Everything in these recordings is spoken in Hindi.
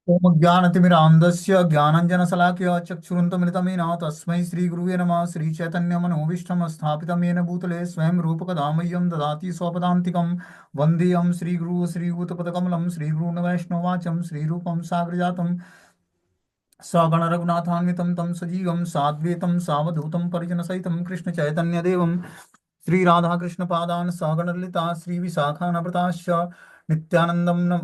ओम ज्ञानतिमिरान्धस्य ज्ञानञ्जनशलाकया चक्षुरुन्मिलितमेन तस्मै श्रीगुरुवे नमः। श्रीचैतन्यमनोभीष्टं स्थापितं येन भूतले स्वयं रूपकदा मह्यं ददाति स्वपदान्तिकं। वन्देऽहं श्रीगुरुः श्रीभूतपदकमलं श्रीगुरून् वैष्णवाचं श्रीरूपं साग्रजातं सगण रघुनाथान्वितं तं सजीवं साद्वैतं सावधूतं परिजनसहितं कृष्णचैतन्यदेवं श्रीराधाकृष्णपादान् सगणललिता श्रीविशाखान्विताश्च नित्यानन्दं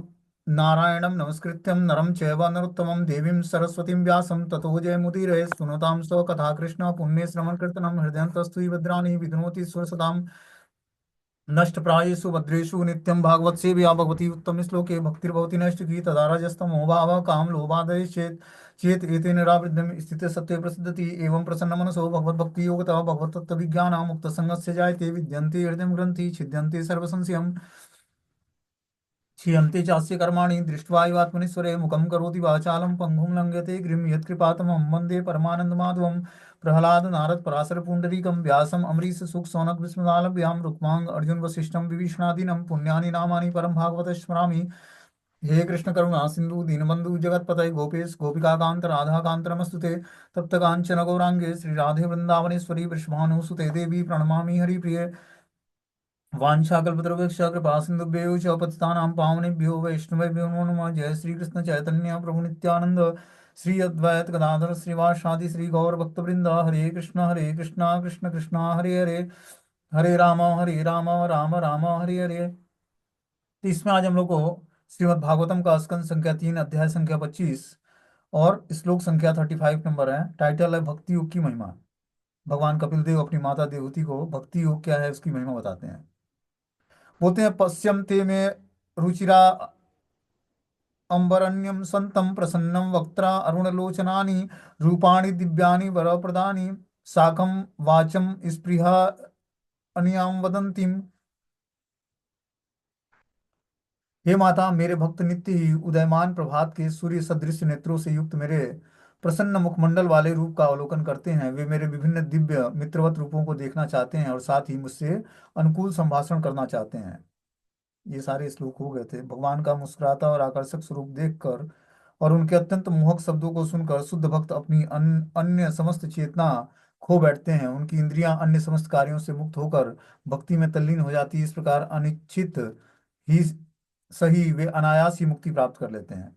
नारायणं नमस्कृत्यं नरं चैव नरोत्तमं देवीं सरस्वतीं व्यासं ततो जयमुदीरये। सुनतां स्वकथा कृष्ण पुण्ये श्रवणकीर्तनं हृदयन्तस्तु भद्राणि विधुनोति सुरसदां नष्टप्रायेषु भद्रेषु नित्यं भागवत सेवया भगवती उत्तम श्लोके भक्तिर्भवति नैष्टिकी तदा रजस्तमो भावः काम लोभादय चेत चेत एतेन निरावृद्धं स्थिते सत्ये प्रसिद्धति एवं प्रसन्न मनसो भगवद्भक्ति योगतः भगवत तत्व विज्ञान मुक्त संगस्य जायते विद्यन्ते हृदय ग्रंथि छिद्यन्ते सर्वसंशयम् क्षीयन्ते चास्य कर्माणि दृष्ट्वा एवात्मनीश्वरे मुखं करोति वाचालं पङ्गुं लङ्घयते गिरिं यत्कृपातमं वन्दे परमानन्दमाधवं। प्रह्लाद नारद पराशर पुण्डरीकं व्यासम् अम्बरीश सुख सौनक विस्मृतालभ्यां रुक्मांग अर्जुन वसिष्ठं विभीषणादीनं पुण्यानि नामानि परं भागवत स्मरामि। हे कृष्ण करुणा सिंधु दीनबंधु जगतपतये गोपेश गोपिकाकांत राधाकांत नमस्तुते। तप्त कांचन गौरांगे श्री राधे वृंदावनेश्वरी वृषभानुसुते देवी प्रणमामि हरिप्रिये। वाञ्छाकल्पतरुभ्यश्च कृपा सिन्धुभ्यो च पतितानां पावनेभ्यो वैष्णवेभ्यो नमो नमः। जय श्री कृष्ण चैतन्य प्रभु नित्यानंद श्री अद्वैत गदाधर श्रीवासादि श्री गौर भक्तवृंद। हरे कृष्णा कृष्ण कृष्णा हरे हरे, हरे राम राम राम हरे हरे। तो इसमें आज हम लोग को श्रीमद् भागवतम का स्कंद संख्या 3 अध्याय संख्या 25 और श्लोक संख्या 35 नंबर है। टाइटल है भक्ति योग की महिमा। भगवान कपिल देव अपनी माता देवहूति को भक्ति योग क्या है उसकी महिमा बताते हैं। बोलते हैं पश्यम ते में रुचिरा अंबरण्यम संतम प्रसन्नम वक्त्रा अरुणलोचनानि रूपाणि दिव्यानि वरप्रदानि साकं वाचम स्पृहा अनियाम वदंतीम। हे माता, मेरे भक्त नित्य ही उदयमान प्रभात के सूर्य सदृश नेत्रों से युक्त मेरे प्रसन्न मुखमंडल वाले रूप का अवलोकन करते हैं। वे मेरे विभिन्न दिव्य मित्रवत रूपों को देखना चाहते हैं और साथ ही मुझसे अनुकूल संभाषण करना चाहते हैं। ये सारे श्लोक हो गए थे। भगवान का मुस्कुराता और आकर्षक स्वरूप देखकर और उनके अत्यंत मोहक शब्दों को सुनकर शुद्ध भक्त अपनी अन्य समस्त चेतना खो बैठते हैं। उनकी इंद्रियां अन्य समस्त कार्यों से मुक्त होकर भक्ति में तल्लीन हो जाती है। इस प्रकार अनिच्छित ही सही वे अनायास ही मुक्ति प्राप्त कर लेते हैं।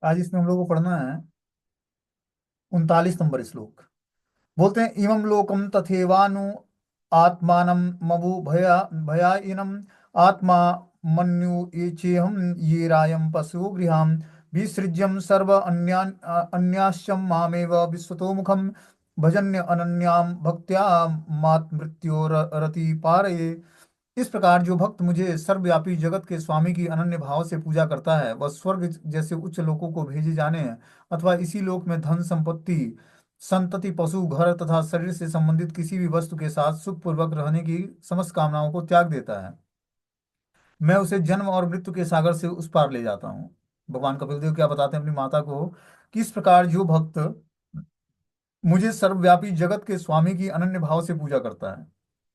आज इसमें हम लोग को पढ़ना है 39 नंबर श्लोक। बोलते हैं इमं लोकम तथेवानु आत्मानं मवु भयाइनम आत्मा मन्यु ये चेहम ये रायम पशु गृहां विसृज्यम सर्व अन्याश्चम मामेव विश्वतो मुखम भजन्य अनन्यां भक्त्या मात मृत्योरति पारये। इस प्रकार जो भक्त मुझे सर्वव्यापी जगत के स्वामी की अनन्य भाव से पूजा करता है वह स्वर्ग जैसे उच्च लोकों को भेजे जाने अथवा इसी लोक में धन संपत्ति संतति पशु घर तथा शरीर से संबंधित किसी भी वस्तु के साथ सुखपूर्वक रहने की समस्त कामनाओं को त्याग देता है। मैं उसे जन्म और मृत्यु के सागर से उस पार ले जाता हूँ। भगवान कपिल देव क्या बताते हैं अपनी माता को, किस प्रकार जो भक्त मुझे सर्वव्यापी जगत के स्वामी की अनन्य भाव से पूजा करता है।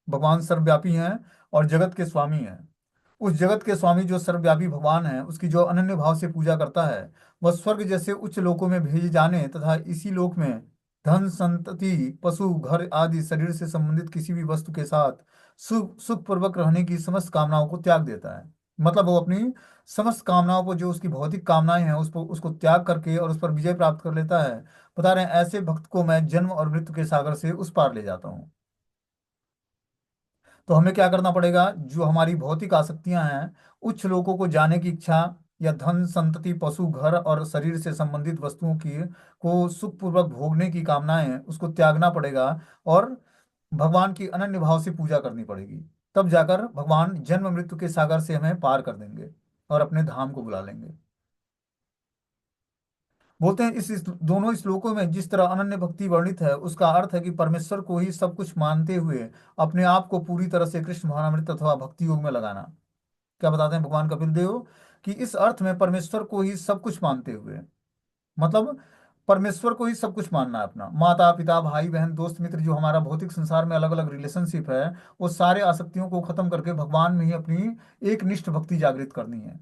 भगवान सर्वव्यापी हैं और जगत के स्वामी हैं। उस जगत के स्वामी जो सर्वव्यापी भगवान है उसकी जो अनन्य भाव से पूजा करता है वह स्वर्ग जैसे उच्च लोकों में भेजे जाने तथा इसी लोक में धन संतति पशु घर आदि शरीर से संबंधित किसी भी वस्तु के साथ सुखपूर्वक रहने की समस्त कामनाओं को त्याग देता है। मतलब वो अपनी समस्त कामनाओं को, जो उसकी भौतिक कामनाएं हैं, उसको त्याग करके और उस पर विजय प्राप्त कर लेता है। बता रहे हैं ऐसे भक्त को मैं जन्म और मृत्यु के सागर से उस पार ले जाता हूँ। तो हमें क्या करना पड़ेगा, जो हमारी भौतिक आसक्तियां हैं, उच्च लोगों को जाने की इच्छा या धन संतति पशु घर और शरीर से संबंधित वस्तुओं की को सुखपूर्वक भोगने की कामनाएं हैं, उसको त्यागना पड़ेगा और भगवान की अनन्य भाव से पूजा करनी पड़ेगी। तब जाकर भगवान जन्म मृत्यु के सागर से हमें पार कर देंगे और अपने धाम को बुला लेंगे। बोलते हैं इस दोनों श्लोकों में जिस तरह अनन्य भक्ति वर्णित है उसका अर्थ है कि परमेश्वर को ही सब कुछ मानते हुए अपने आप को पूरी तरह से कृष्ण भावनामृत अथवा भक्ति योग में लगाना। क्या बताते हैं भगवान कपिल देव कि इस अर्थ में परमेश्वर को ही सब कुछ मानते हुए, मतलब परमेश्वर को ही सब कुछ मानना है अपना, माता पिता भाई बहन दोस्त मित्र जो हमारा भौतिक संसार में अलग अलग रिलेशनशिप है, वो सारे आसक्तियों को खत्म करके भगवान में ही अपनी एक निष्ठ भक्ति जागृत करनी है।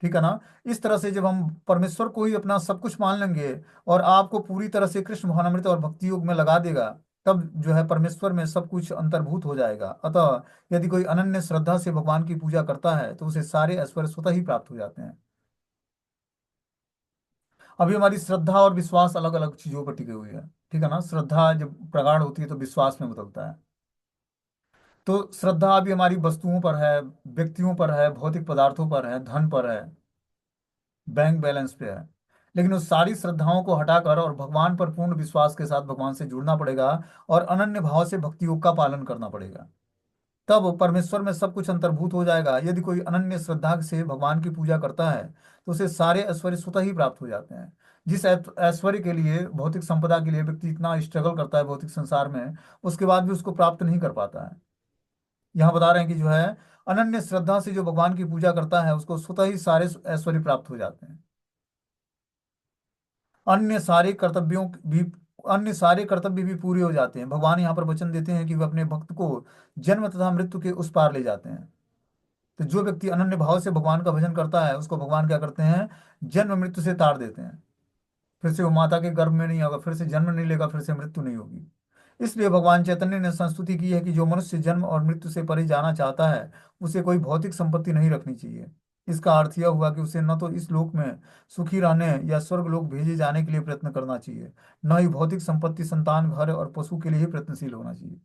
ठीक है ना। इस तरह से जब हम परमेश्वर को ही अपना सब कुछ मान लेंगे और आपको पूरी तरह से कृष्ण भावनामृत और भक्ति योग में लगा देगा, तब जो है परमेश्वर में सब कुछ अंतर्भूत हो जाएगा। अतः यदि कोई अनन्य श्रद्धा से भगवान की पूजा करता है तो उसे सारे ऐश्वर्य स्वतः ही प्राप्त हो जाते हैं। अभी हमारी श्रद्धा और विश्वास अलग अलग चीजों पर टिकी हुई है। ठीक है ना। श्रद्धा जब प्रगाढ़ होती है तो विश्वास में बदलता है। तो श्रद्धा अभी हमारी वस्तुओं पर है, व्यक्तियों पर है, भौतिक पदार्थों पर है, धन पर है, बैंक बैलेंस पे है। लेकिन उस सारी श्रद्धाओं को हटाकर और भगवान पर पूर्ण विश्वास के साथ भगवान से जुड़ना पड़ेगा और अनन्य भाव से भक्ति योग का पालन करना पड़ेगा। तब परमेश्वर में सब कुछ अंतर्भूत हो जाएगा। यदि कोई अनन्य श्रद्धा से भगवान की पूजा करता है तो उसे सारे ऐश्वर्य स्वतः ही प्राप्त हो जाते हैं। जिस ऐश्वर्य के लिए, भौतिक संपदा के लिए व्यक्ति इतना स्ट्रगल करता है भौतिक संसार में, उसके बाद भी उसको प्राप्त नहीं कर पाता है। यहाँ बता रहे हैं कि जो है अनन्य श्रद्धा से जो भगवान की पूजा करता है उसको स्वतः ही सारे ऐश्वर्य प्राप्त हो जाते हैं। अन्य सारे कर्तव्यों भी अन्य सारे कर्तव्य भी पूरे हो जाते हैं। भगवान यहाँ पर वचन देते हैं कि वे अपने भक्त को जन्म तथा मृत्यु के उस पार ले जाते हैं। तो जो व्यक्ति अनन्य भाव से भगवान का भजन करता है उसको भगवान क्या करते हैं, जन्म मृत्यु से तार देते हैं। फिर से वो माता के गर्भ में नहीं होगा, फिर से जन्म नहीं लेगा, फिर से मृत्यु नहीं होगी। इसलिए भगवान चैतन्य ने संस्तुति की है कि जो मनुष्य जन्म और मृत्यु से परे जाना चाहता है उसे कोई भौतिक संपत्ति नहीं रखनी चाहिए। इसका अर्थ यह हुआ कि उसे न तो इस लोक में सुखी रहने या स्वर्ग लोक भेजे जाने के लिए प्रयत्न करना चाहिए, न ही भौतिक संपत्ति, संतान, घर और पशु के लिए ही प्रयत्नशील होना चाहिए।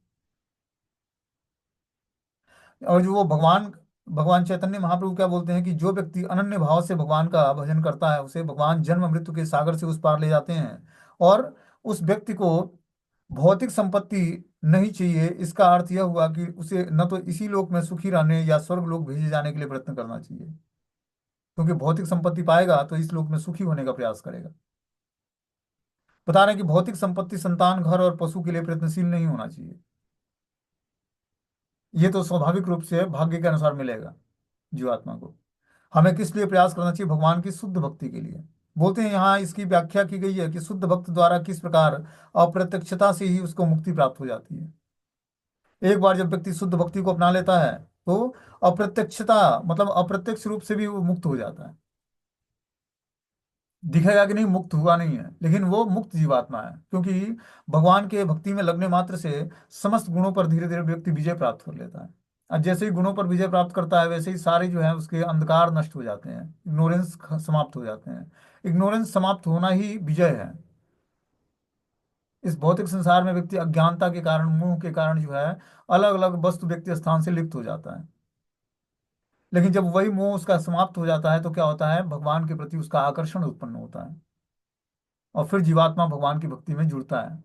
और जो वो भगवान भगवान चैतन्य महाप्रभु क्या बोलते हैं कि जो व्यक्ति अनन्य भाव से भगवान का भजन करता है उसे भगवान जन्म मृत्यु के सागर से उस पार ले जाते हैं। और उस व्यक्ति को भौतिक संपत्ति नहीं चाहिए। इसका अर्थ यह हुआ कि उसे न तो इसी लोक में सुखी रहने या स्वर्ग लोक भेजे जाने के लिए प्रयत्न करना चाहिए, क्योंकि भौतिक संपत्ति पाएगा तो इस लोक में सुखी होने का प्रयास करेगा। बता रहे हैं कि भौतिक संपत्ति, संतान, घर और पशु के लिए प्रयत्नशील नहीं होना चाहिए। ये तो स्वाभाविक रूप से भाग्य के अनुसार मिलेगा जीवात्मा को। हमें किस लिए प्रयास करना चाहिए, भगवान की शुद्ध भक्ति के लिए। बोलते हैं यहाँ इसकी व्याख्या की गई है कि शुद्ध भक्त द्वारा किस प्रकार अप्रत्यक्षता से ही उसको मुक्ति प्राप्त हो जाती है। एक बार जब व्यक्ति शुद्ध भक्ति को अपना लेता है तो अप्रत्यक्षता मतलब अप्रत्यक्ष रूप से भी वो मुक्त हो जाता है। दिखेगा कि नहीं मुक्त हुआ नहीं है, लेकिन वो मुक्त जीवात्मा है, क्योंकि भगवान के भक्ति में लगने मात्र से समस्त गुणों पर धीरे धीरे व्यक्ति विजय प्राप्त कर लेता है। और जैसे ही गुणों पर विजय प्राप्त करता है वैसे ही सारे जो है उसके अंधकार नष्ट हो जाते हैं, इग्नोरेंस समाप्त हो जाते हैं। इग्नोरेंस समाप्त होना ही विजय है। इस भौतिक संसार में व्यक्ति अज्ञानता के कारण, मोह के कारण जो है अलग अलग वस्तु व्यक्ति स्थान से लिप्त हो जाता है। लेकिन जब वही मोह उसका समाप्त हो जाता है तो क्या होता है, भगवान के प्रति उसका आकर्षण उत्पन्न होता है और फिर जीवात्मा भगवान की भक्ति में जुड़ता है।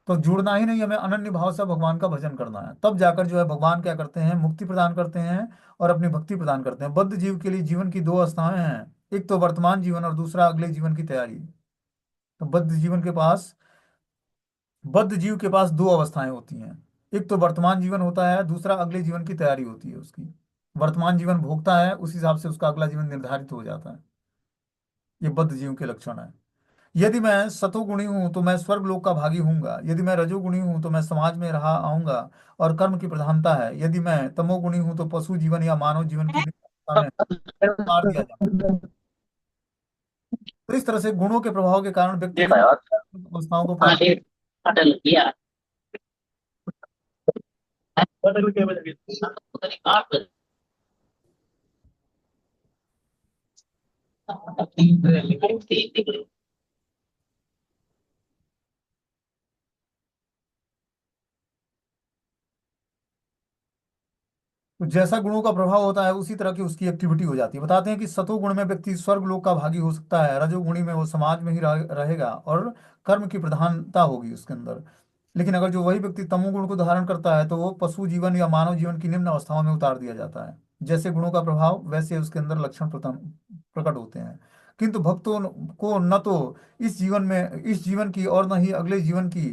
तो जुड़ना ही नहीं, हमें अनन्य भाव से भगवान का भजन करना है। तब जाकर जो है भगवान क्या करते हैं, मुक्ति प्रदान करते हैं और अपनी भक्ति प्रदान करते हैं। बद्ध जीव के लिए जीवन की दो अवस्थाएं हैं, एक तो वर्तमान जीवन और दूसरा अगले जीवन की तैयारी। तो बद्ध जीव के पास दो अवस्थाएं होती हैं। एक तो वर्तमान जीवन होता है, दूसरा अगले जीवन की तैयारी होती है उसकी। वर्तमान जीवन भोगता है, उस हिसाब से उसका अगला जीवन निर्धारित हो जाता है। ये बद्ध जीव के लक्षण है। यदि मैं सतोगुणी हूं तो मैं स्वर्ग लोक का भागी हूंगा, यदि मैं रजोगुणी हूं तो मैं समाज में रहा आऊंगा और कर्म की प्रधानता है, यदि मैं तमोगुणी हूं तो पशु जीवन या मानव जीवन की नित्य में मार दिया जाए। तो इस तरह से गुणों के प्रभाव के कारण व्यक्ति इन अवस्थाओं को प्राप्त। तो जैसा गुणों का प्रभाव होता है उसी तरह की उसकी एक्टिविटी हो जाती है। बताते हैं कि सतोगुण में व्यक्ति स्वर्ग लोक का भागी हो सकता है, रजोगुणी में वो समाज में ही रहेगा और कर्म की प्रधानता होगी उसके अंदर। लेकिन अगर जो वही व्यक्ति तमोगुण को धारण करता है तो वो पशु जीवन या मानव जीवन की निम्न अवस्थाओं में उतार दिया जाता है। जैसे गुणों का प्रभाव वैसे उसके अंदर लक्षण प्रकट होते हैं। किंतु भक्तों को न तो इस जीवन की और न ही अगले जीवन की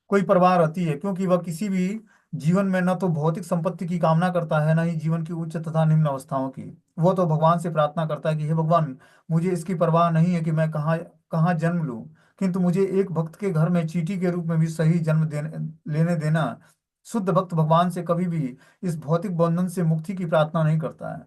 कोई परवाह रहती है, क्योंकि वह किसी भी जीवन में न तो भौतिक संपत्ति की कामना करता है, न ही जीवन की उच्च तथा निम्न अवस्थाओं की। वो तो भगवान से प्रार्थना करता है कि हे भगवान, मुझे इसकी परवाह नहीं है कि मैं कहाँ कहाँ जन्म लूं, किंतु मुझे एक भक्त के घर में चींटी के रूप में भी सही जन्म लेने देना। शुद्ध भक्त भगवान से कभी भी इस भौतिक बंधन से मुक्ति की प्रार्थना नहीं करता है।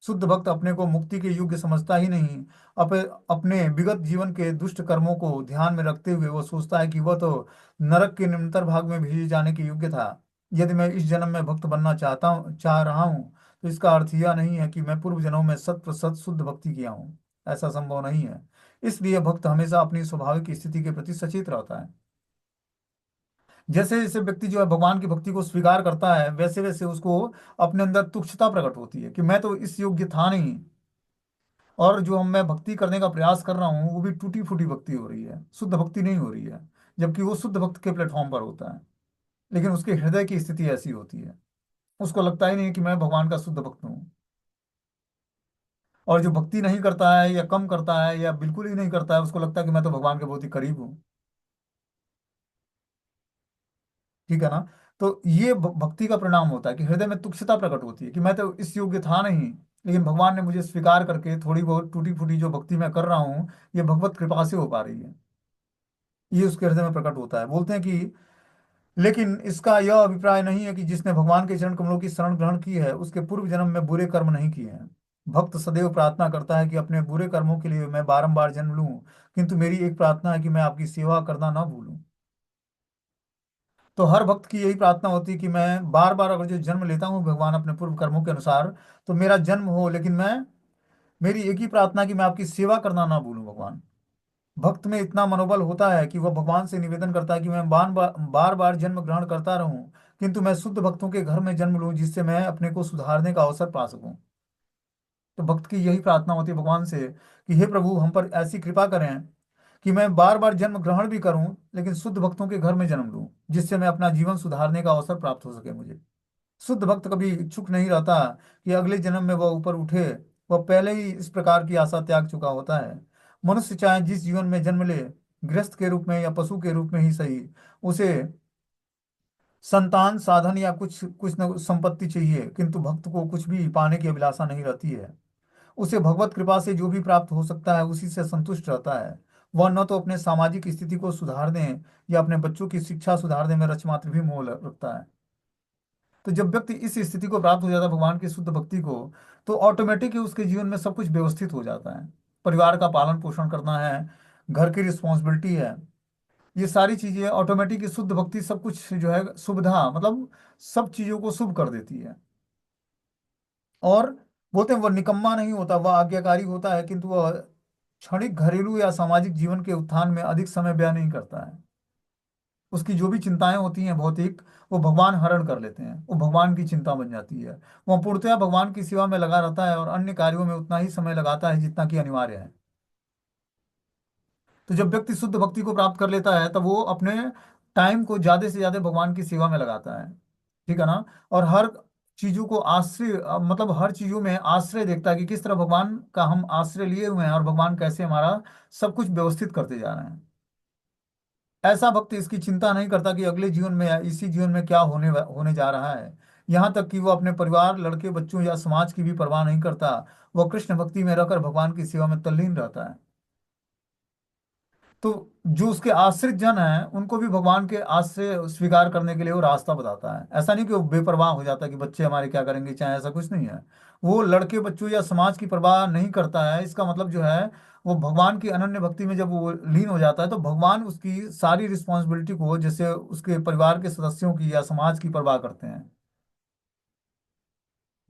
शुद्ध भक्त अपने को मुक्ति के योग्य समझता ही नहीं। अपने विगत जीवन के दुष्ट कर्मों को ध्यान में रखते हुए वो सोचता है कि वह तो नरक के निम्नतर भाग में भेजे जाने के योग्य था। यदि मैं इस जन्म में भक्त बनना चाह रहा हूँ, तो इसका अर्थ यह नहीं है कि मैं पूर्व जन्मों में सत प्रतिशत शुद्ध भक्ति किया हूँ। ऐसा संभव नहीं है। इसलिए भक्त हमेशा अपनी स्वाभाविक स्थिति के प्रति सचेत रहता है। जैसे जैसे व्यक्ति जो है भगवान की भक्ति को स्वीकार करता है, वैसे वैसे उसको अपने अंदर तुच्छता प्रकट होती है कि मैं तो इस योग्य था नहीं, और जो हम मैं भक्ति करने का प्रयास कर रहा हूँ वो भी टूटी फूटी भक्ति हो रही है, शुद्ध भक्ति नहीं हो रही है। जबकि वो शुद्ध भक्त के प्लेटफॉर्म पर होता है, लेकिन उसके हृदय की स्थिति ऐसी होती है, उसको लगता ही नहीं कि मैं भगवान का शुद्ध भक्त हूँ। और जो भक्ति नहीं करता है या कम करता है या बिल्कुल ही नहीं करता है, उसको लगता है कि मैं तो भगवान के बहुत ही करीब हूँ। ठीक है ना। तो ये भक्ति का परिणाम होता है कि हृदय में तुच्छता प्रकट होती है कि मैं तो इस योग्य था नहीं, लेकिन भगवान ने मुझे स्वीकार करके थोड़ी बहुत टूटी फूटी जो भक्ति मैं कर रहा हूँ, ये भगवत कृपा से हो पा रही है। ये उसके हृदय में प्रकट होता है। बोलते हैं कि लेकिन इसका यह अभिप्राय नहीं है कि जिसने भगवान के चरण कमलों की शरण ग्रहण की है उसके पूर्व जन्म में बुरे कर्म नहीं किए हैं। भक्त सदैव प्रार्थना करता है कि अपने बुरे कर्मों के लिए मैं बारंबार जन्म लूं, किंतु मेरी एक प्रार्थना है कि मैं आपकी सेवा करना ना भूलूं। तो हर भक्त की यही प्रार्थना होती है कि मैं बार बार अगर जो जन्म लेता हूँ भगवान अपने पूर्व कर्मों के अनुसार, तो मेरा जन्म हो, लेकिन मैं मेरी एक ही प्रार्थना कि मैं आपकी सेवा करना ना भूलूं भगवान। भक्त में इतना मनोबल होता है कि वह भगवान से निवेदन करता है कि मैं बार बार जन्म ग्रहण करता रहूं, किंतु मैं शुद्ध भक्तों के घर में जन्म लूं जिससे मैं अपने को सुधारने का अवसर पा सकूं। तो भक्त की यही प्रार्थना होती है भगवान से कि हे प्रभु, हम पर ऐसी कृपा करें कि मैं बार बार जन्म ग्रहण भी करूं, लेकिन शुद्ध भक्तों के घर में जन्म लूं जिससे मैं अपना जीवन सुधारने का अवसर प्राप्त हो सके मुझे। शुद्ध भक्त कभी इच्छुक नहीं रहता कि अगले जन्म में वह ऊपर उठे। वह पहले ही इस प्रकार की आशा त्याग चुका होता है। मनुष्य चाहे जिस जीवन में जन्म ले, गृहस्थ के रूप में या पशु के रूप में ही सही, उसे संतान, साधन या कुछ कुछ न कुछ संपत्ति चाहिए, किंतु भक्त को कुछ भी पाने की अभिलाषा नहीं रहती है। उसे भगवत कृपा से जो भी प्राप्त हो सकता है उसी से संतुष्ट रहता है। वह न तो अपने सामाजिक स्थिति को सुधारने या अपने बच्चों की शिक्षा सुधारने में रचमात्र भी मोह रखता है। तो जब व्यक्ति इस स्थिति को प्राप्त हो जाता है भगवान की शुद्ध भक्ति को, तो ऑटोमेटिक ही उसके जीवन में सब कुछ व्यवस्थित हो जाता है। परिवार का पालन पोषण करना है, घर की रिस्पॉन्सिबिलिटी है, ये सारी चीजें ऑटोमेटिक शुद्ध भक्ति सब कुछ जो है सुविधा, मतलब सब चीजों को शुभ कर देती है। और बोलते हैं वह निकम्मा नहीं होता, वह आज्ञाकारी होता है, किंतु वह क्षणिक घरेलू या सामाजिक जीवन के उत्थान में अधिक समय व्यय नहीं करता है। उसकी जो भी चिंताएं होती हैं भौतिक, वो भगवान हरण कर लेते हैं, वो भगवान की चिंता बन जाती है। वह पूर्णतया भगवान की सेवा में लगा रहता है और अन्य कार्यों में उतना ही समय लगाता है जितना कि अनिवार्य है। तो जब व्यक्ति शुद्ध भक्ति को प्राप्त कर लेता है तब वो अपने टाइम को ज्यादा से ज्यादा भगवान की सेवा में लगाता है। ठीक है ना। और हर चीजों को आश्रय मतलब हर चीजों में आश्रय देखता है कि किस तरह भगवान का हम आश्रय लिए हुए हैं और भगवान कैसे हमारा सब कुछ व्यवस्थित करते जा रहे हैं। ऐसा भक्त इसकी चिंता नहीं करता कि अगले जीवन में या इसी जीवन में क्या होने जा रहा है। यहाँ तक कि वो अपने परिवार, लड़के बच्चों या समाज की भी परवाह नहीं करता। वो कृष्ण भक्ति में रहकर भगवान की सेवा में तल्लीन रहता है। तो जो उसके आश्रित जन हैं उनको भी भगवान के आश्रय स्वीकार करने के लिए वो रास्ता बताता है। ऐसा नहीं कि वो बेपरवाह हो जाता है कि बच्चे हमारे क्या करेंगे, चाहे ऐसा कुछ नहीं है। वो लड़के बच्चों या समाज की परवाह नहीं करता है। इसका मतलब जो है वो भगवान की अनन्य भक्ति में जब वो लीन हो जाता है तो भगवान उसकी सारी रिस्पॉन्सिबिलिटी को, जैसे उसके परिवार के सदस्यों की या समाज की परवाह करते हैं।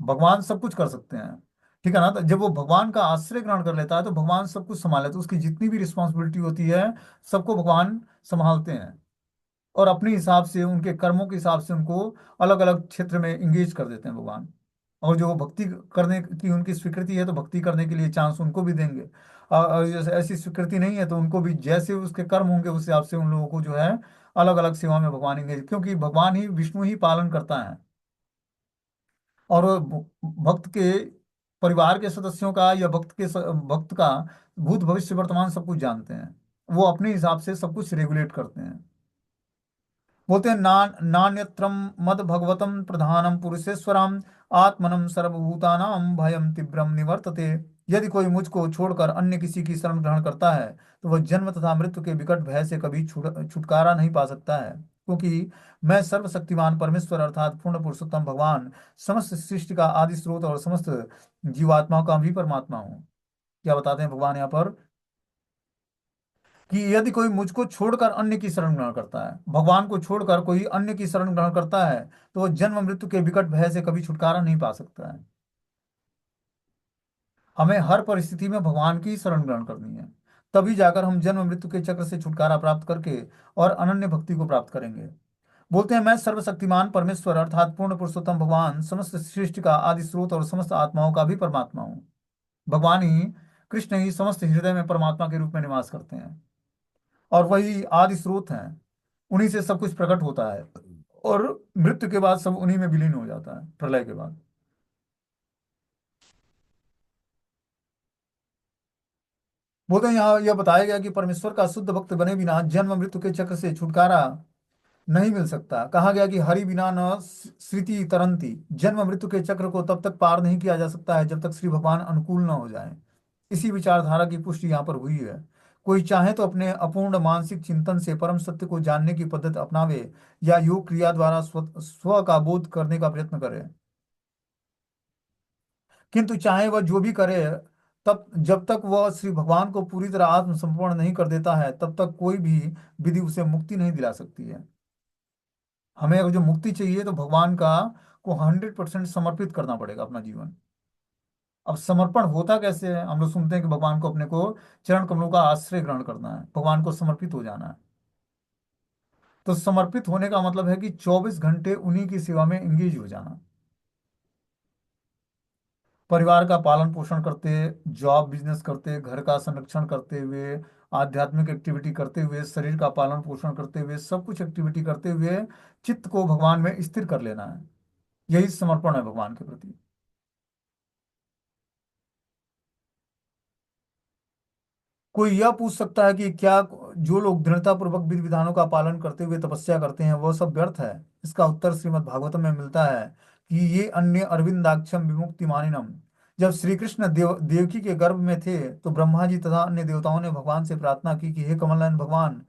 भगवान सब कुछ कर सकते हैं। ठीक है ना। तो जब वो भगवान का आश्रय ग्रहण कर लेता है तो भगवान सब कुछ संभाल लेते हैं। उसकी जितनी भी रिस्पॉन्सिबिलिटी होती है सबको भगवान संभालते हैं, और अपने हिसाब से उनके कर्मों के हिसाब से उनको अलग अलग क्षेत्र में इंगेज कर देते हैं भगवान। और जो भक्ति करने की उनकी स्वीकृति है तो भक्ति करने के लिए चांस उनको भी देंगे। और जैसे ऐसी स्वीकृति नहीं है तो उनको भी जैसे उसके कर्म होंगे उस हिसाब से उन लोगों को जो है अलग अलग सेवा में भगवान इंगेज, क्योंकि भगवान ही विष्णु ही पालन करता है। और वो भक्त के परिवार के सदस्यों का या भक्त का भूत भविष्य वर्तमान सब कुछ जानते हैं। वो अपने हिसाब से सब कुछ रेगुलेट करते हैं। बोलते हैं नान्यत्रम मद भगवतम प्रधानम पुरुषेश्वरम आत्मनम सर्वभूतानाम भयम तीव्रम निवर्तते। यदि कोई मुझको छोड़कर अन्य किसी की शरण ग्रहण करता है तो वह जन्म तथा मृत्यु के विकट भय से कभी छुटकारा नहीं पा सकता है, क्योंकि मैं सर्वशक्तिमान परमेश्वर अर्थात पूर्ण पुरुषोत्तम भगवान समस्त सृष्टि का आदि स्रोत और समस्त जीवात्माओं का भी परमात्मा हूँ। क्या बताते हैं भगवान यहाँ पर कि यदि कोई मुझको छोड़कर अन्य की शरण ग्रहण करता है, भगवान को छोड़कर कोई अन्य की शरण ग्रहण करता है, तो वह जन्म मृत्यु के विकट भय से कभी छुटकारा नहीं पा सकता है। हमें हर परिस्थिति में भगवान की शरण ग्रहण करनी है, तभी जाकर हम जन्म मृत्यु के चक्र से छुटकारा प्राप्त करके और अनन्य भक्ति को प्राप्त करेंगे। बोलते हैं मैं सर्वशक्तिमान परमेश्वर अर्थात पूर्ण पुरुषोत्तम भगवान समस्त सृष्टि का आदि स्रोत और समस्त आत्माओं का भी परमात्मा हूँ। भगवान ही, कृष्ण ही समस्त हृदय में परमात्मा के रूप में निवास करते हैं और वही आदि स्रोत हैं। उन्हीं से सब कुछ प्रकट होता है और मृत्यु के बाद सब उन्हीं में विलीन हो जाता है, प्रलय के बाद। बोलते हैं यहाँ यह बताया गया कि परमेश्वर का शुद्ध भक्त बने बिना जन्म मृत्यु के चक्र से छुटकारा नहीं मिल सकता। कहा गया कि हरि बिना न स्मृति तरंती। जन्म मृत्यु के चक्र को तब तक पार नहीं किया जा सकता है जब तक श्री भगवान अनुकूल न हो जाए। इसी विचारधारा की पुष्टि यहाँ पर हुई है। कोई चाहे तो अपने अपूर्ण मानसिक चिंतन से परम सत्य को जानने की पद्धति अपनावे या योग क्रिया द्वारा स्व का बोध करने का प्रयत्न करे, किंतु चाहे वह जो भी करे, तब जब तक वह श्री भगवान को पूरी तरह आत्मसमर्पण नहीं कर देता है तब तक कोई भी विधि उसे मुक्ति नहीं दिला सकती है। हमें अगर जो मुक्ति चाहिए तो भगवान का को 100% समर्पित करना पड़ेगा अपना जीवन। अब समर्पण होता कैसे है? हम लोग सुनते हैं कि भगवान को अपने को चरण कमलों का आश्रय ग्रहण करना है, भगवान को समर्पित हो जाना है। तो समर्पित होने का मतलब है कि 24 घंटे उन्हीं की सेवा में एंगेज हो जाना। परिवार का पालन पोषण करते, जॉब बिजनेस करते, घर का संरक्षण करते हुए, आध्यात्मिक एक्टिविटी करते हुए, शरीर का पालन पोषण करते हुए, सब कुछ एक्टिविटी करते हुए चित्त को भगवान में स्थिर कर लेना है। यही समर्पण है भगवान के प्रति। कोई यह पूछ सकता है कि क्या जो लोग दृढ़तापूर्वक विधि विधानों का पालन करते हुए तपस्या करते हैं वह सब व्यर्थ है? इसका उत्तर श्रीमद् भागवतम में मिलता है कि ये अन्य अरविंदाक्षम विमुक्ति मानिनम। जब श्री कृष्ण देवकी के गर्भ में थे तो ब्रह्मा जी तथा अन्य देवताओं ने भगवान से प्रार्थना की कि हे कमलनयन भगवान,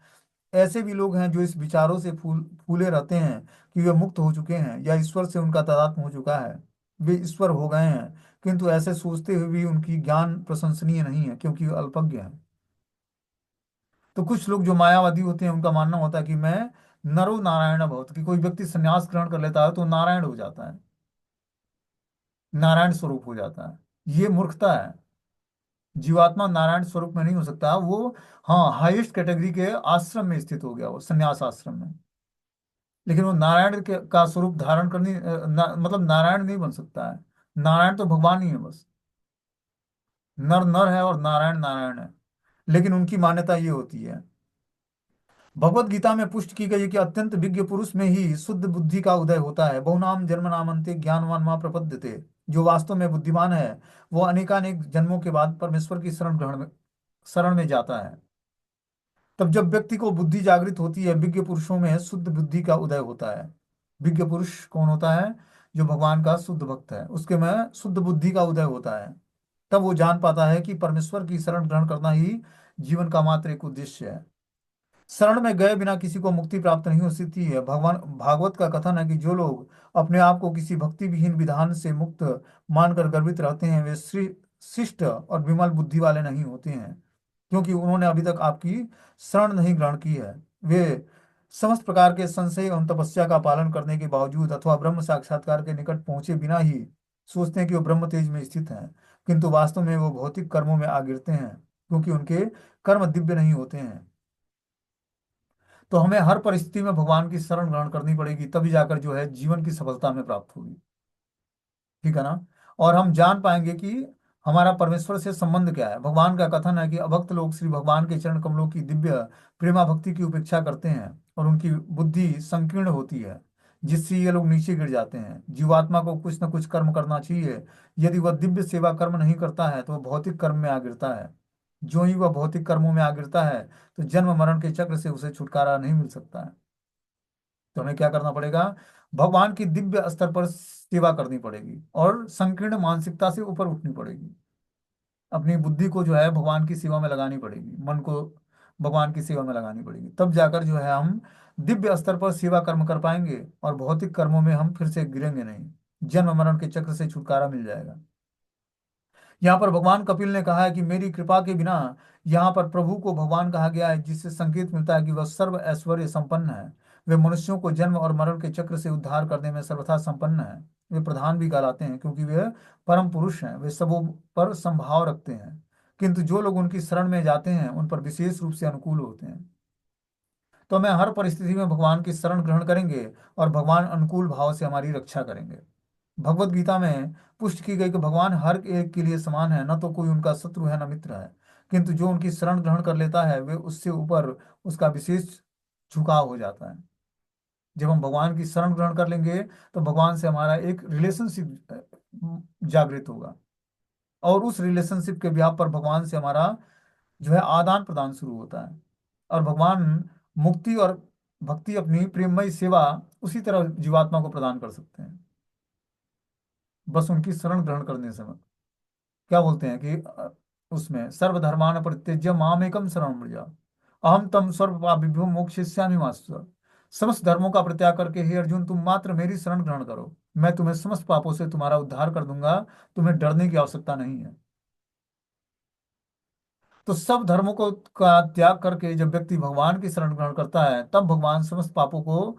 ऐसे भी लोग हैं जो इस विचारों से फूले रहते हैं कि वे मुक्त हो चुके हैं या ईश्वर से उनका तादात्म्य हो चुका है, वे ईश्वर हो गए हैं, किंतु ऐसे सोचते हुए भी उनकी ज्ञान प्रशंसनीय नहीं है क्योंकि वे अल्पज्ञ हैं। तो कुछ लोग जो मायावादी होते हैं उनका मानना होता है कि मैं नरो नारायण भवत, कि कोई व्यक्ति संन्यास ग्रहण कर लेता है तो नारायण हो जाता है, नारायण स्वरूप हो जाता है। ये मूर्खता है। जीवात्मा नारायण स्वरूप में नहीं हो सकता वो। हाँ, हाईएस्ट कैटेगरी के आश्रम में स्थित हो गया वो, संन्यास आश्रम में। लेकिन वो नारायण का स्वरूप धारण करनी मतलब नारायण नहीं बन सकता है। नारायण तो भगवान ही है बस। नर नर है और नारायण नारायण है। लेकिन उनकी मान्यता ये होती है। भगवत गीता में पुष्ट की गई है कि अत्यंत विज्ञ पुरुष में ही शुद्ध बुद्धि का उदय होता है। बहुनाम जन्म नामन्ते ज्ञानवान मां प्रपद्यते। जो वास्तव में बुद्धिमान है वो अनेकानेक जन्मों के बाद परमेश्वर की शरण में जाता है। तब जब व्यक्ति को बुद्धि जागृत होती है, विज्ञ पुरुषों में शुद्ध बुद्धि का उदय होता है। विज्ञ पुरुष कौन होता है? जो भगवान का शुद्ध भक्त है, उसके में शुद्ध बुद्धि का उदय होता है। तब वो जान पाता है कि परमेश्वर की शरण ग्रहण करना ही जीवन का मात्र एक उद्देश्य है। शरण में गए बिना किसी को मुक्ति प्राप्त नहीं हो सकती है। भगवान भागवत का कथन है कि जो लोग अपने आप को किसी भक्ति विहीन विधान से मुक्त मानकर गर्वित रहते हैं वे शिष्ट और विमल बुद्धि वाले नहीं होते हैं, क्योंकि उन्होंने अभी तक आपकी शरण नहीं ग्रहण की है। वे समस्त प्रकार के संशय एवं तपस्या का पालन करने के बावजूद अथवा ब्रह्म साक्षात्कार के निकट पहुंचे बिना ही सोचते हैं कि वो ब्रह्म तेज में स्थित हैं, किंतु वास्तव में वो भौतिक कर्मों में आ गिरते हैं, क्योंकि उनके कर्म दिव्य नहीं होते हैं। तो हमें हर परिस्थिति में भगवान की शरण ग्रहण करनी पड़ेगी, तभी जाकर जो है जीवन की सफलता में प्राप्त होगी। ठीक है ना? और हम जान पाएंगे कि हमारा परमेश्वर से संबंध क्या है। भगवान का कथन है कि अभक्त लोग श्री भगवान के चरण कमलों की दिव्य प्रेमा भक्ति की उपेक्षा करते हैं और उनकी बुद्धि संकीर्ण होती है। जिससे ये लोग नीचे गिर जाते हैं। जीवात्मा को कुछ न कुछ कर्म करना चाहिए। यदि वह दिव्य सेवा कर्म नहीं करता है तो वह भौतिक कर्म में आ गिरता है। जो ही वह भौतिक कर्मों में आ गिरता है तो जन्म मरण के चक्र से उसे छुटकारा नहीं मिल सकता है। तो हमें क्या करना पड़ेगा? भगवान की दिव्य स्तर पर सेवा करनी पड़ेगी और संकीर्ण मानसिकता से ऊपर उठनी पड़ेगी। अपनी बुद्धि को जो है भगवान की सेवा में लगानी पड़ेगी, मन को भगवान की सेवा में लगानी पड़ेगी, तब जाकर जो है हम दिव्य स्तर पर सेवा कर्म कर पाएंगे और भौतिक कर्मों में हम फिर से गिरेंगे नहीं। जन्म मरण के चक्र से छुटकारा मिल जाएगा। यहाँ पर भगवान कपिल ने कहा है कि मेरी कृपा के बिना, यहाँ पर प्रभु को भगवान कहा गया है, जिससे संकेत मिलता है कि वह सर्व ऐश्वर्य संपन्न है। वे मनुष्यों को जन्म और मरण के चक्र से उद्धार करने में सर्वथा संपन्न है। वे प्रधान भी कहलाते हैं क्योंकि वे परम पुरुष हैं। वे सबों पर संभाव रखते हैं, किंतु जो लोग उनकी शरण में जाते हैं उन पर विशेष रूप से अनुकूल होते हैं। तो हमें हर परिस्थिति में भगवान की शरण ग्रहण करेंगे और भगवान अनुकूल भाव से हमारी रक्षा करेंगे। भगवत गीता में पुष्टि की गई कि भगवान हर एक के लिए समान है, न तो कोई उनका शत्रु है न मित्र है, किंतु जो उनकी शरण ग्रहण कर लेता है वे उससे ऊपर उसका विशेष झुकाव हो जाता है। जब हम भगवान की शरण ग्रहण कर लेंगे तो भगवान से हमारा एक रिलेशनशिप जागृत होगा और उस रिलेशनशिप के व्याप पर भगवान से हमारा जो है आदान प्रदान शुरू होता है। और भगवान मुक्ति और भक्ति अपनी प्रेममयी सेवा उसी तरह जीवात्मा को प्रदान कर सकते हैं, बस उनकी शरण ग्रहण करने से। क्या बोलते हैं कि उसमें सर्वधर्मान परित्यज्य मामेकम शरणं व्रज अहम तम सर्व पापेभ्यो मोक्षयिष्यामि मा शुचः। समस्त धर्मों का परित्याग करके हे अर्जुन तुम मात्र मेरी शरण ग्रहण करो, मैं तुम्हें समस्त पापों से तुम्हारा उद्धार कर दूंगा। तुम्हें डरने की आवश्यकता नहीं है। तो सब धर्मों को का त्याग करके जब व्यक्ति भगवान की शरण ग्रहण करता है तब भगवान समस्त पापों को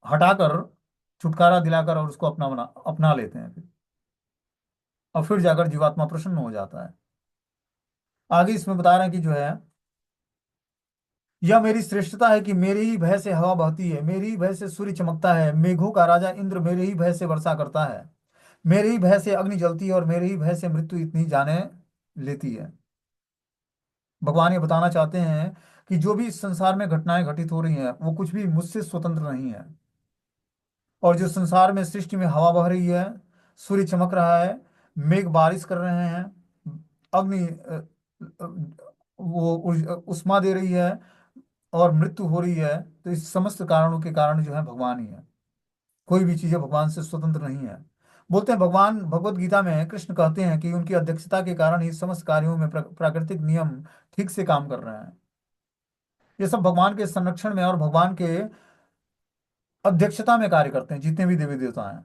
हटाकर छुटकारा दिलाकर और उसको अपना लेते हैं फिर। और फिर जाकर जीवात्मा प्रसन्न हो जाता है। आगे इसमें बता रहे हैं कि जो है यह मेरी श्रेष्ठता है कि मेरे ही भय से हवा बहती है, मेरे ही भय से सूर्य चमकता है, मेघों का राजा इंद्र मेरे ही भय से वर्षा करता है, मेरे ही भय से अग्नि जलती है और मेरे ही भय से मृत्यु इतनी जाने लेती है। भगवान ये बताना चाहते हैं कि जो भी इस संसार में घटनाएं घटित हो रही हैं वो कुछ भी मुझसे स्वतंत्र नहीं है। और जो संसार में सृष्टि में हवा बह रही है, सूर्य चमक रहा है, मेघ बारिश कर रहे हैं, अग्नि उष्मा दे रही है और मृत्यु हो रही है, तो इस समस्त कारणों के कारण जो है भगवान ही है। कोई भी चीजें भगवान से स्वतंत्र नहीं है। बोलते हैं भगवान भगवत गीता में कृष्ण कहते हैं कि उनकी अध्यक्षता के कारण ही समस्त कार्यों में प्राकृतिक नियम ठीक से काम कर रहे हैं। ये सब भगवान के संरक्षण में और भगवान के अध्यक्षता में कार्य करते हैं जितने भी देवी देवता हैं।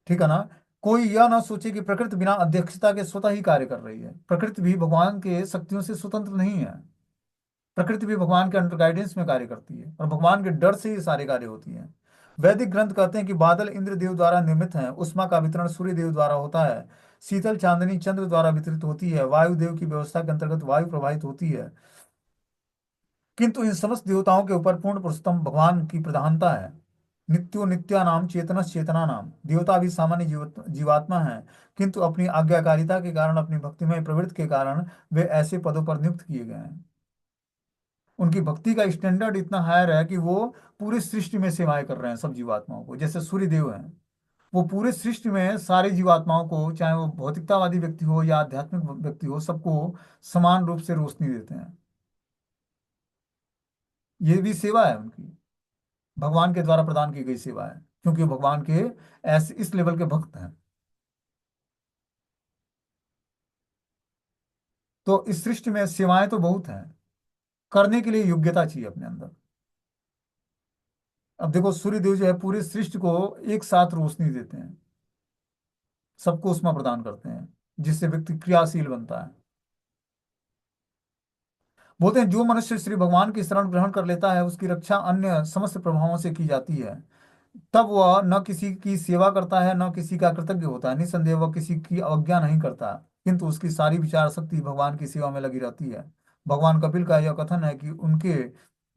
ठीक है ना? कोई यह ना सोचे कि प्रकृति बिना अध्यक्षता के स्वतः ही कार्य कर रही है। प्रकृति भी भगवान के शक्तियों से स्वतंत्र नहीं है। प्रकृति भी भगवान के अंडर गाइडेंस में कार्य करती है और भगवान के डर से ही सारे कार्य होती है। वैदिक ग्रंथ कहते हैं कि बादल इंद्र देव द्वारा निर्मित हैं, उष्मा का वितरण सूर्य देव द्वारा होता है, शीतल चांदनी चंद्र द्वारा वितरित होती है, वायु देव की व्यवस्था के अंतर्गत वायु प्रवाहित होती है, किंतु इन समस्त देवताओं के ऊपर पूर्ण पुरुषोत्तम भगवान की प्रधानता है। नित्यो नित्या नाम चेतनस चेतना नाम, देवता भी सामान्य जीवात्मा है, किंतु अपनी आज्ञाकारिता के कारण, अपनी भक्तिमय प्रवृत्ति के कारण वे ऐसे पदों पर नियुक्त किए गए हैं। उनकी भक्ति का स्टैंडर्ड इतना हायर है कि वो पूरे सृष्टि में सेवाएं कर रहे हैं सब जीवात्माओं को। जैसे सूर्य देव हैं, वो पूरे सृष्टि में सारी जीवात्माओं को, चाहे वो भौतिकतावादी व्यक्ति हो या आध्यात्मिक व्यक्ति हो, सबको समान रूप से रोशनी देते हैं। ये भी सेवा है उनकी, भगवान के द्वारा प्रदान की गई सेवा है, क्योंकि वो भगवान के ऐसे इस लेवल के भक्त हैं। तो इस सृष्टि में सेवाएं तो बहुत हैं, करने के लिए योग्यता चाहिए अपने अंदर। अब देखो सूर्य देव जो है पूरे सृष्टि को एक साथ रोशनी देते हैं, सबको उष्मा प्रदान करते हैं, जिससे व्यक्ति क्रियाशील बनता है। बोलते हैं जो मनुष्य श्री भगवान की शरण ग्रहण कर लेता है उसकी रक्षा अन्य समस्त प्रभावों से की जाती है। तब वह न किसी की सेवा करता है न किसी का कृतज्ञ होता है। निसंदेह वह किसी की अवज्ञा नहीं करता, किंतु उसकी सारी विचार शक्ति भगवान की सेवा में लगी रहती है। भगवान कपिल का यह कथन है कि उनके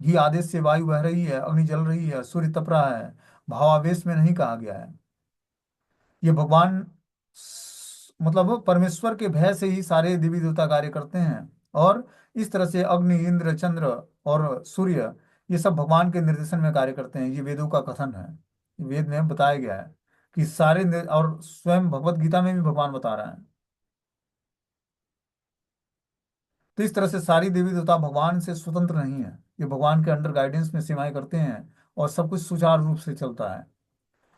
ही आदेश से वायु बह रही है, अग्नि जल रही है, सूर्य तप रहा है। भावावेश में नहीं कहा गया है। ये भगवान मतलब परमेश्वर के भय से ही सारे देवी देवता कार्य करते हैं। और इस तरह से अग्नि इंद्र चंद्र और सूर्य ये सब भगवान के निर्देशन में कार्य करते हैं, ये वेदों का कथन है। वेद में बताया गया है कि और स्वयं भगवत गीता में भी भगवान बता रहे हैं। तो इस तरह से सारी देवी देवता भगवान से स्वतंत्र नहीं है, ये भगवान के अंडर गाइडेंस में सेवाएं करते हैं और सब कुछ सुचारू रूप से चलता है।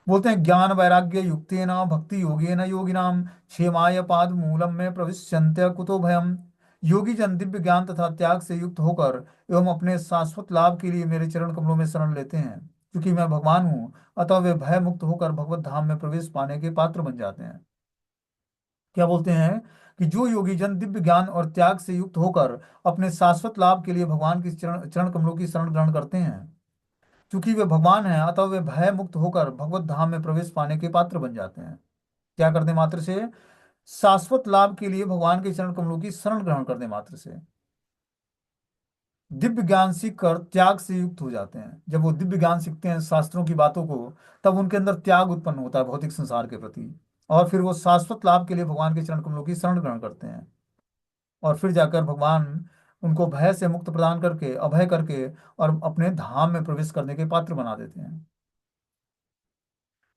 बोलते हैं ज्ञान वैराग्य युक्तेन भक्ति योगेन योगिनाम क्षेमाय पाद मूलम में प्रविश्यन्त्य कुतो भयम। योगी जन दिव्य ज्ञान तथा त्याग से युक्त होकर एवं अपने शाश्वत लाभ के लिए मेरे चरण कमलों में शरण लेते हैं। क्योंकि मैं भगवान हूँ, अतः वे भय मुक्त होकर भगवत धाम में प्रवेश पाने के पात्र बन जाते हैं। क्या बोलते हैं कि जो योगी जन दिव्य ज्ञान और त्याग से युक्त होकर अपने शाश्वत लाभ के लिए भगवान की चरण चरण कमलों की शरण ग्रहण करते हैं, क्योंकि वे भगवान हैं अतः वे भय मुक्त होकर भगवत धाम में प्रवेश पाने के पात्र बन जाते हैं। क्या करने मात्र से? शाश्वत लाभ के लिए भगवान के चरण कमलों की शरण ग्रहण करने मात्र से दिव्य ज्ञान सीखकर त्याग से युक्त हो जाते हैं। जब वो दिव्य ज्ञान सीखते हैं शास्त्रों की बातों को, तब उनके अंदर त्याग उत्पन्न होता है भौतिक संसार के प्रति, और फिर वो शाश्वत लाभ के लिए भगवान के चरण कमलों की शरण ग्रहण करते हैं। और फिर जाकर भगवान उनको भय से मुक्त प्रदान करके, अभय करके, और अपने धाम में प्रवेश करने के पात्र बना देते हैं।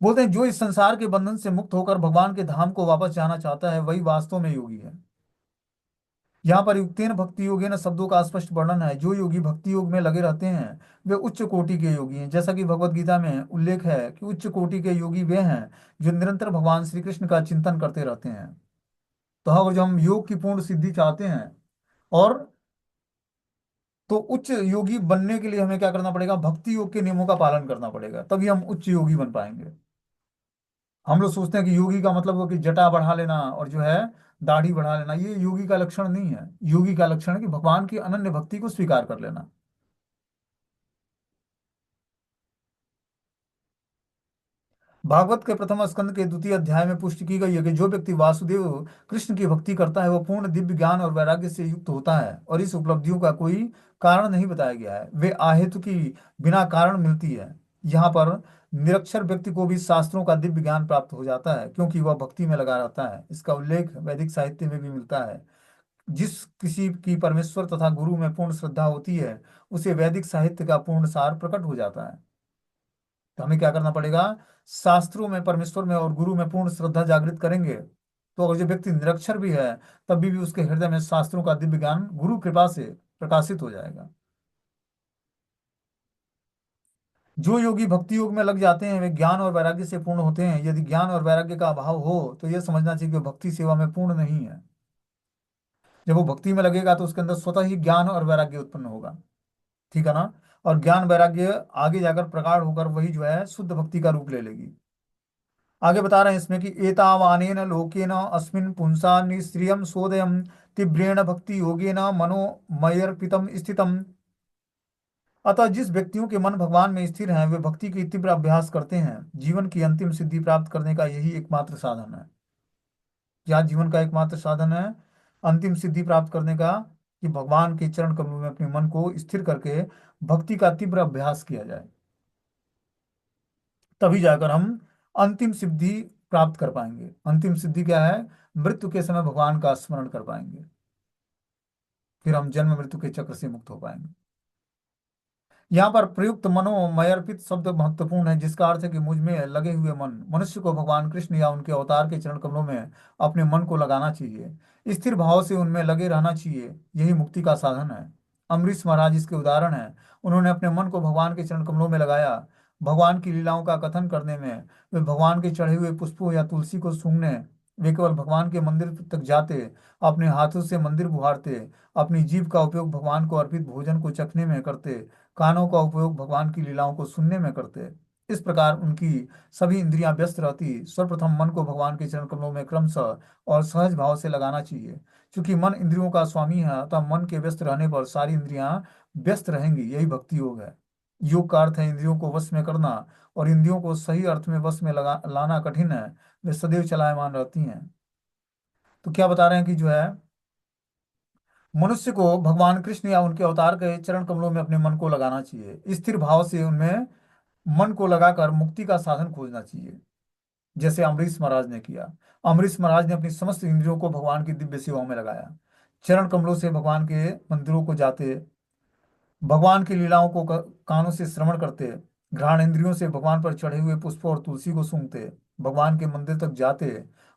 बोलते हैं जो इस संसार के बंधन से मुक्त होकर भगवान के धाम को वापस जाना चाहता है वही वास्तव में योगी है। यहाँ पर युक्तेन भक्ति योगेन शब्दों का स्पष्ट वर्णन है। जो योगी भक्ति योग में लगे रहते हैं वे उच्च कोटि के योगी हैं। जैसा कि भगवत गीता में उल्लेख है कि उच्च कोटि के योगी वे हैं जो निरंतर भगवान श्री कृष्ण का चिंतन करते रहते हैं। तो अगर जो हम योग की पूर्ण सिद्धि चाहते हैं, और तो उच्च योगी बनने के लिए हमें क्या करना पड़ेगा? भक्ति योग के नियमों का पालन करना पड़ेगा, तभी हम उच्च योगी बन पाएंगे। हम लोग सोचते हैं कि योगी का मतलब वो कि जटा बढ़ा लेना और जो है दाढ़ी बढ़ा लेना, ये योगी का लक्षण नहीं है। योगी का लक्षण है कि भगवान की अनन्य भक्ति को स्वीकार कर लेना। भागवत के प्रथम स्कंद के द्वितीय अध्याय में पुष्टि की गई है कि जो व्यक्ति वासुदेव कृष्ण की भक्ति करता है वह पूर्ण दिव्य ज्ञान और वैराग्य से युक्त होता है, और इस उपलब्धियों का कोई कारण नहीं बताया गया है, वे आहेतु की बिना कारण मिलती है। यहाँ पर निरक्षर व्यक्ति को भी शास्त्रों का दिव्य ज्ञान प्राप्त हो जाता है क्योंकि वह भक्ति में लगा रहता है। इसका उल्लेख वैदिक साहित्य में भी मिलता है। जिस किसी की परमेश्वर तथा गुरु में पूर्ण श्रद्धा होती है उसे वैदिक साहित्य का पूर्ण सार प्रकट हो जाता है। तो हमें क्या करना पड़ेगा? शास्त्रों में, परमेश्वर में और गुरु में पूर्ण श्रद्धा जागृत करेंगे, तो अगर जो व्यक्ति निरक्षर भी है तब भी उसके हृदय में शास्त्रों का दिव्य ज्ञान गुरु कृपा से प्रकाशित हो जाएगा। जो योगी भक्ति योग में लग जाते हैं वे ज्ञान और वैराग्य से पूर्ण होते हैं। यदि ज्ञान और वैराग्य का अभाव हो तो यह समझना चाहिए कि वो भक्ति सेवा में पूर्ण नहीं है। जब वो भक्ति में लगेगा तो उसके अंदर स्वतः ही ज्ञान और वैराग्य उत्पन्न होगा। ठीक है ना? और ज्ञान वैराग्य आगे जाकर प्रगाढ़ होकर वही जो है शुद्ध भक्ति का रूप ले लेगी। आगे बता रहे हैं इसमें कि एतावानेन लोकेन अस्मिन् पुंसा निस्त्रियम सोदयम तीव्रेण भक्ति योगेन मनोमयर्पितम स्थितम। अतः जिस व्यक्तियों के मन भगवान में स्थिर हैं वे भक्ति की तीव्र अभ्यास करते हैं। जीवन की अंतिम सिद्धि प्राप्त करने का यही एकमात्र साधन है। क्या जीवन का एकमात्र साधन है अंतिम सिद्धि प्राप्त करने का? कि भगवान के चरण कमलों में अपने मन को स्थिर करके भक्ति का तीव्र अभ्यास किया जाए, तभी जाकर हम अंतिम सिद्धि प्राप्त कर पाएंगे। अंतिम सिद्धि क्या है? मृत्यु के समय भगवान का स्मरण कर पाएंगे, फिर हम जन्म मृत्यु के चक्र से मुक्त हो पाएंगे। यहाँ पर प्रयुक्त मनोमयर्पित शब्द महत्वपूर्ण है, जिसका अर्थ है कि मुझ में लगे हुए मन। मनुष्य को भगवान कृष्ण या उनके अवतार के चरण कमलों में अपने मन को लगाना चाहिए, स्थिर भाव से उनमें लगे रहना चाहिए। यही मुक्ति का साधन है। अम्बरीश महाराज इसके उदाहरण है। उन्होंने अपने मन को भगवान के चरण कमलों में लगाया। भगवान की लीलाओं का कथन करने में, वे भगवान के चढ़े हुए पुष्पों या तुलसी को सूंघने, वे केवल भगवान के मंदिर तक जाते, अपने हाथों से मंदिर बुहारते, अपनी जीभ का उपयोग भगवान को अर्पित भोजन को चखने में करते, कानों का उपयोग भगवान की लीलाओं को सुनने में करते। इस प्रकार उनकी सभी इंद्रियां व्यस्त रहती। सर्वप्रथम मन को भगवान के चरण कमलों में क्रमशः और सहज भाव से लगाना चाहिए। क्योंकि मन इंद्रियों का स्वामी है, अतः मन के व्यस्त रहने पर सारी इंद्रियां व्यस्त रहेंगी। यही भक्ति योग है। योग का अर्थ है इंद्रियों को वश में करना, और इंद्रियों को सही अर्थ में वश में लाना कठिन है। वे सदैव चलायमान रहती हैं। तो क्या बता रहे हैं कि जो है मनुष्य को भगवान कृष्ण या उनके अवतार के चरण कमलों में अपने मन को लगाना चाहिए। स्थिर भाव से उनमें मन को लगाकर मुक्ति का साधन खोजना चाहिए, जैसे अम्बरीश महाराज ने किया। अम्बरीश महाराज ने अपनी समस्त इंद्रियों को भगवान की दिव्य सेवाओं में लगाया। चरण कमलों से भगवान के मंदिरों को जाते, भगवान की लीलाओं को कानों से श्रवण करते, घ्राण इंद्रियों से भगवान पर चढ़े हुए पुष्पों और तुलसी को सूंघते, भगवान के मंदिर तक जाते,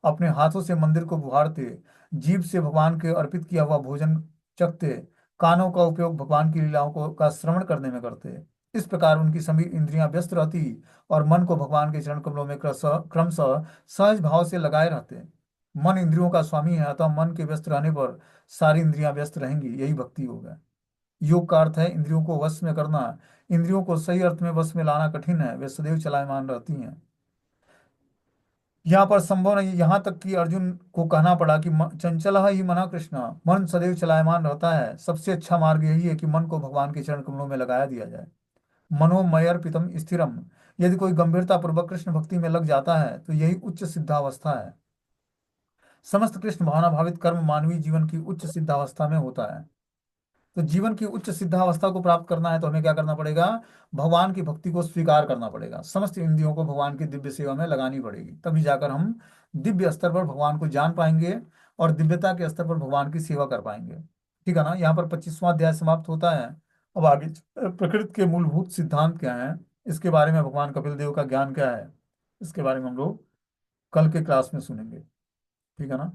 अपने हाथों से मंदिर को बुहारते, जीभ से भगवान के अर्पित किया हुआ भोजन चखते, कानों का उपयोग भगवान की लीलाओं को का श्रवण करने में करते। इस प्रकार उनकी सभी इंद्रियां व्यस्त रहती और मन को भगवान के चरण कमलों में क्रमशः सहज भाव से लगाए रहते। मन इंद्रियों का स्वामी है, अतः मन के व्यस्त रहने पर सारी इंद्रियां व्यस्त रहेंगी, यही भक्ति योग है। योग का अर्थ है इंद्रियों को वश में करना। इंद्रियों को सही अर्थ में वश में लाना कठिन है, वे सदैव चलायमान रहती हैं। यहाँ पर संभव नहीं, यहाँ तक कि अर्जुन को कहना पड़ा कि चंचल ही मना कृष्ण, मन सदैव चलायमान रहता है। सबसे अच्छा मार्ग यही है कि मन को भगवान के चरण कमलों में लगाया दिया जाए। मनोमयर्पितम स्थिरम, यदि कोई गंभीरता पूर्वक कृष्ण भक्ति में लग जाता है तो यही उच्च सिद्धावस्था है। समस्त कृष्ण भावना भावित कर्म मानवीय जीवन की उच्च सिद्धावस्था में होता है। तो जीवन की उच्च सिद्धावस्था को प्राप्त करना है तो हमें क्या करना पड़ेगा? भगवान की भक्ति को स्वीकार करना पड़ेगा, समस्त इंद्रियों को भगवान की दिव्य सेवा में लगानी पड़ेगी, तभी जाकर हम दिव्य स्तर पर भगवान को जान पाएंगे और दिव्यता के स्तर पर भगवान की सेवा कर पाएंगे। ठीक है ना? यहाँ पर 25वां अध्याय समाप्त होता है। अब आगे प्रकृति के मूलभूत सिद्धांत क्या है, इसके बारे में भगवान कपिल देव का ज्ञान क्या है, इसके बारे में हम लोग कल के क्लास में सुनेंगे। ठीक है ना?